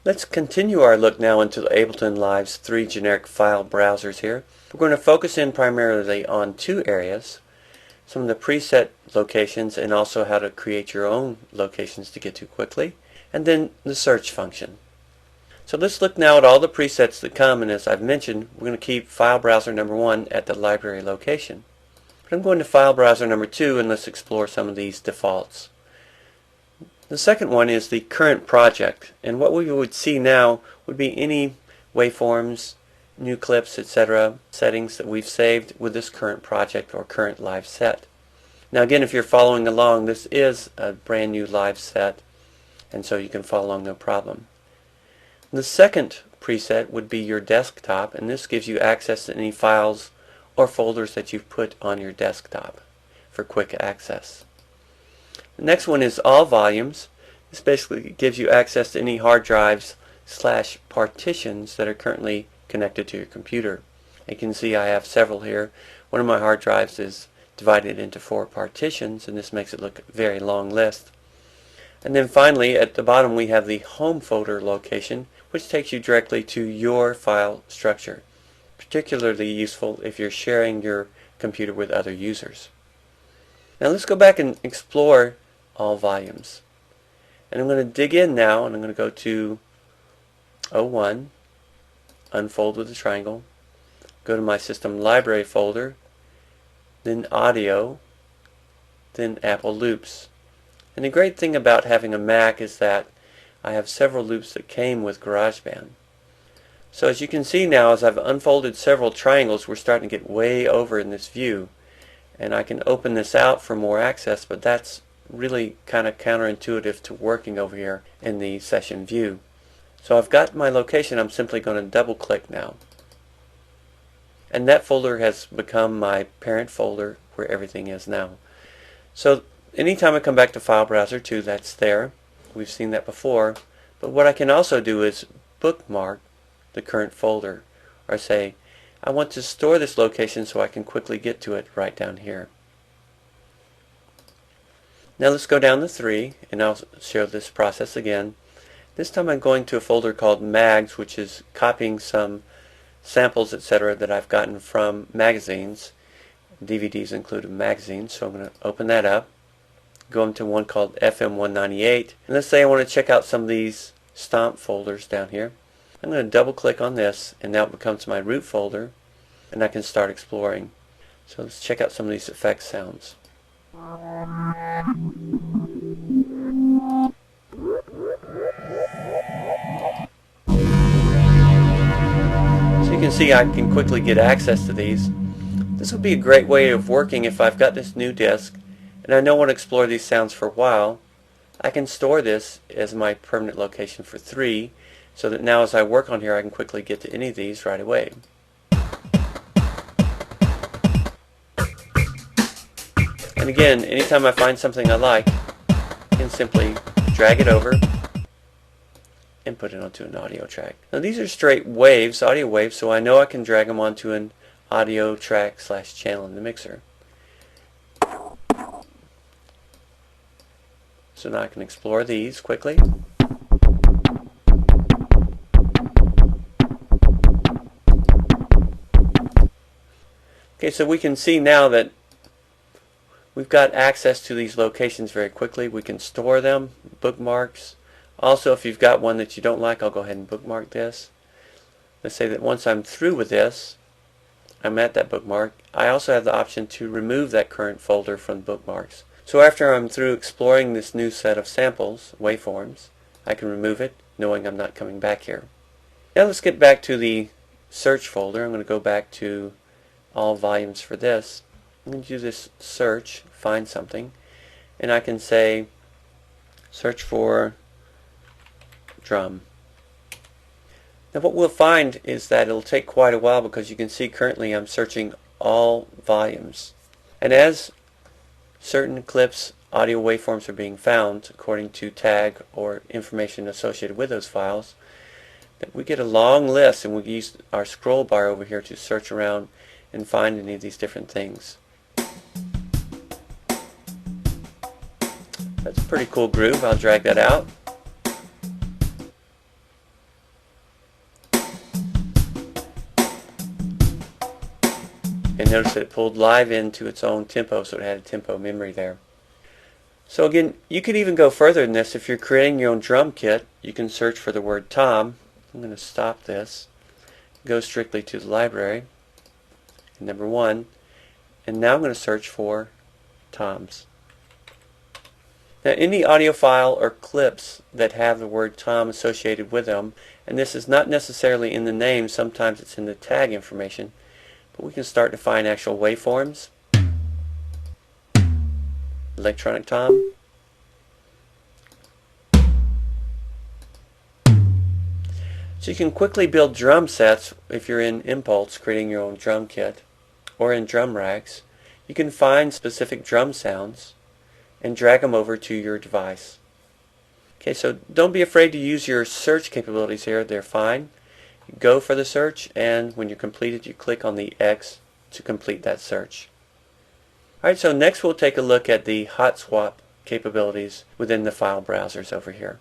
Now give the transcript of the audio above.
Let's continue our look now into Ableton Live's three generic file browsers here. We're going to focus in primarily on two areas, some of the preset locations and also how to create your own locations to get to quickly, and then the search function. So let's look now at all the presets that come, and as I've mentioned, we're going to keep file browser number 1 at the library location. But I'm going to file browser number 2 and let's explore some of these defaults. The second one is the current project, and what we would see now would be any waveforms, new clips, etc. settings that we've saved with this current project or current live set. Now again, if you're following along, this is a brand new live set, and so you can follow along no problem. The second preset would be your desktop, and this gives you access to any files or folders that you've put on your desktop for quick access. The next one is all volumes. This basically gives you access to any hard drives / partitions that are currently connected to your computer. You can see I have several here. One of my hard drives is divided into 4 partitions, and this makes it look a very long list. And then finally, at the bottom we have the home folder location, which takes you directly to your file structure. Particularly useful if you're sharing your computer with other users. Now let's go back and explore all volumes. And I'm going to dig in now, and I'm going to go to 01, unfold with the triangle, go to my system library folder, then audio, then Apple loops. And the great thing about having a Mac is that I have several loops that came with GarageBand. So as you can see now, as I've unfolded several triangles, we're starting to get way over in this view. And I can open this out for more access, but that's really kind of counterintuitive to working over here in the session view. So I've got my location. I'm simply going to double click now. And that folder has become my parent folder where everything is now. So anytime I come back to File Browser 2, that's there. We've seen that before. But what I can also do is bookmark the current folder, or say I want to store this location so I can quickly get to it right down here. Now let's go down to 3 and I'll show this process again. This time I'm going to a folder called Mags, which is copying some samples, etc. that I've gotten from magazines. DVDs included magazines, so I'm going to open that up. Go into one called FM 198, and let's say I want to check out some of these stomp folders down here. I'm going to double click on this, and now it becomes my root folder, and I can start exploring. So let's check out some of these effects sounds. So you can see I can quickly get access to these. This would be a great way of working if I've got this new disc and I don't want to explore these sounds for a while. I can store this as my permanent location for 3, so that now as I work on here I can quickly get to any of these right away. And again, anytime I find something I like, I can simply drag it over and put it onto an audio track. Now these are straight waves, audio waves, so I know I can drag them onto an audio track / channel in the mixer. So now I can explore these quickly. Okay, so we can see now that we've got access to these locations very quickly. We can store them, bookmarks. Also, if you've got one that you don't like, I'll go ahead and bookmark this. Let's say that once I'm through with this, I'm at that bookmark. I also have the option to remove that current folder from bookmarks. So after I'm through exploring this new set of samples, waveforms, I can remove it knowing I'm not coming back here. Now let's get back to the search folder. I'm going to go back to all volumes for this. I'm going to do this search, find something, and I can say search for drum. Now what we'll find is that it'll take quite a while because you can see currently I'm searching all volumes. And as certain clips, audio waveforms are being found according to tag or information associated with those files, that we get a long list, and we use our scroll bar over here to search around and find any of these different things. That's a pretty cool groove. I'll drag that out. And notice that it pulled live into its own tempo, so it had a tempo memory there. So again, you could even go further than this. If you're creating your own drum kit, you can search for the word tom. I'm going to stop this, go strictly to the library, number 1, and now I'm going to search for toms. Now any audio file or clips that have the word tom associated with them, and this is not necessarily in the name, sometimes it's in the tag information, but we can start to find actual waveforms. Electronic tom. So you can quickly build drum sets if you're in Impulse creating your own drum kit, or in drum racks. You can find specific drum sounds and drag them over to your device. Okay, so don't be afraid to use your search capabilities here. They're fine. Go for the search, and when you're completed, you click on the X to complete that search. Alright, so next we'll take a look at the hot swap capabilities within the file browsers over here.